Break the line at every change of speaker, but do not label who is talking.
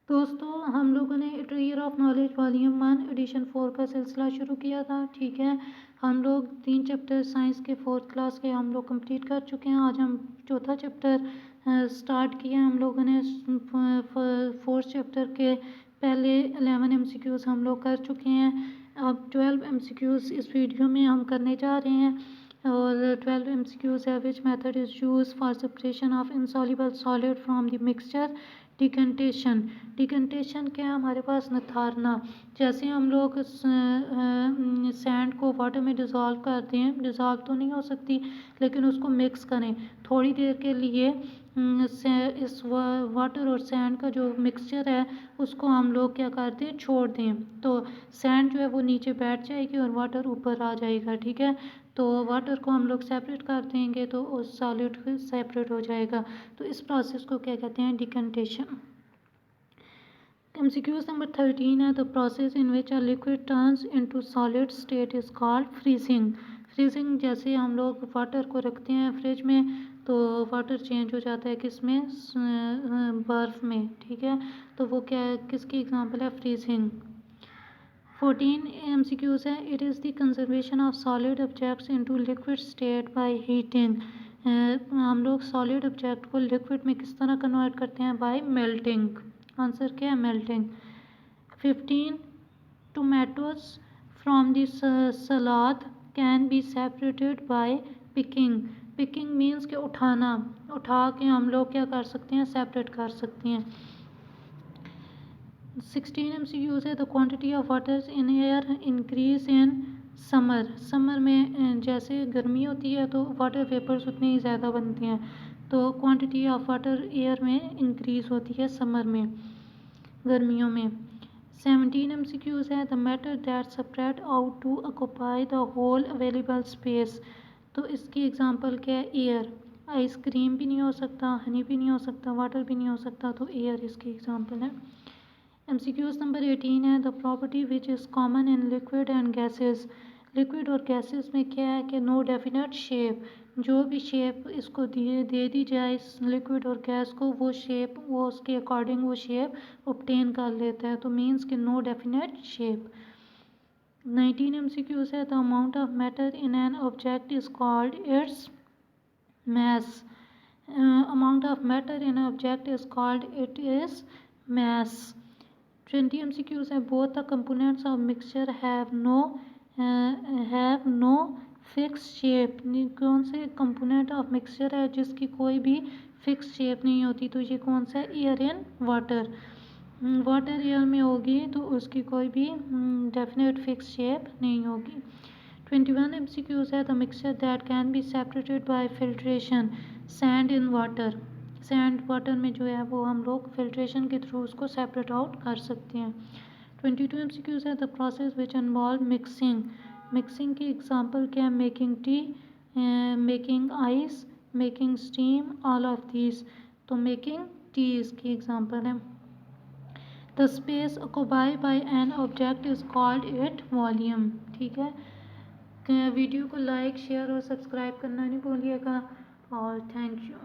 दोस्तों हम लोगों ने treasure of knowledge volume 1 edition 4 का सिलसिला शुरू किया था। ठीक है, हम लोग 3 चैप्टर साइंस के 4th क्लास के हम लोग कंप्लीट कर चुके हैं। आज हम चौथा चैप्टर स्टार्ट किया। हम लोगों ने 4th चैप्टर के पहले 11 MCQs हम लोग कर चुके हैं। अब 12 MCQs इस वीडियो में हम करने जा रहे हैं। और 12 MCQs है which method is use for separation of insoluble solid from the mixture. Decantation, decantation क्या है हमारे पास? नथारना। जैसे हम लोग सैंड को वाटर में डिज़ोल्व करते हैं, डिज़ोल्व तो नहीं हो सकती लेकिन उसको मिक्स करें थोड़ी देर के लिए। इस वाटर और सैंड का जो मिक्सचर है उसको हम लोग क्या करते हैं, छोड़ दें तो सैंड जो है वो नीचे बैठ जाएगी और वाटर ऊपर आ जाएगा। ठीक है, तो वाटर को हम लोग सेपरेट कर देंगे तो उस सॉलिड सेपरेट हो जाएगा। तो इस प्रोसेस को क्या कहते हैं? डिकंटेशन। MCQs नंबर 13 है the process in which a liquid turns into solid state is called freezing. Freezing जैसे हम लोग वाटर को रखते हैं फ्रिज में तो वाटर चेंज हो जाता है किस में? बर्फ़ में। ठीक है, तो वो क्या है, किसकी एग्जांपल है? फ्रीजिंग। 14 MCQs है it is the conservation of solid objects into liquid state by heating. हम लोग सॉलिड ऑब्जेक्ट को लिक्विड में किस तरह कन्वर्ट करते हैं? Bye melting. आंसर क्या है? Melting. 15 tomatoes from the salad can be separated by picking. Picking means के उठाना, उठा के हम लोग क्या कर सकते हैं? सेपरेट कर सकते हैं। 16 MCQs है the quantity of water in air increase in summer. Summer में जैसे गर्मी होती है तो वाटर वेपर्स उतनी ही ज़्यादा बनती हैं, तो क्वांटिटी ऑफ वाटर एयर में इंक्रीज होती है समर में, गर्मियों में। 17 MCQs है the matter that spread out to occupy the whole available space. तो इसकी एग्जांपल क्या है? एयर। आइसक्रीम भी नहीं हो सकता, हनी भी नहीं हो सकता, वाटर भी नहीं हो सकता, तो एयर इसकी एग्जांपल है। MCQs नंबर 18 है the property which is common in liquid and gases. Liquid और गैसेस में क्या है कि नो डेफिनेट शेप, जो भी शेप इसको दे दी जाए इस लिक्विड और गैस को वो शेप वो उसके अकॉर्डिंग वो शेप ऑब्टेन कर लेता है, तो मीन्स कि नो डेफिनेट शेप। 19 MCQs है the amount of matter in an object is called its mass. Amount of matter in an object is called it is mass. 20 MCQs है both the components of mixture have no fixed shape. कौन से component of mixture है जिसकी कोई भी fixed shape नहीं होती? तो ये कौन सा है? Air and water. Water air में होगी तो उसकी कोई भी डेफिनेट फिक्स शेप नहीं होगी। 21 MCQs है the mixture that can be separated by filtration. Sand in water, sand water में जो है वो हम लोग फिल्ट्रेशन के थ्रू उसको सेपरेट आउट कर सकते हैं। 22 MCQs है the process which involve mixing. Mixing की एग्जांपल क्या है? Making tea, making ice, making steam, all of these. तो मेकिंग टी इसकी एग्जांपल है। The space occupied by an object is called it volume. ठीक है, वीडियो को लाइक शेयर और सब्सक्राइब करना नहीं भूलिएगा और थैंक यू।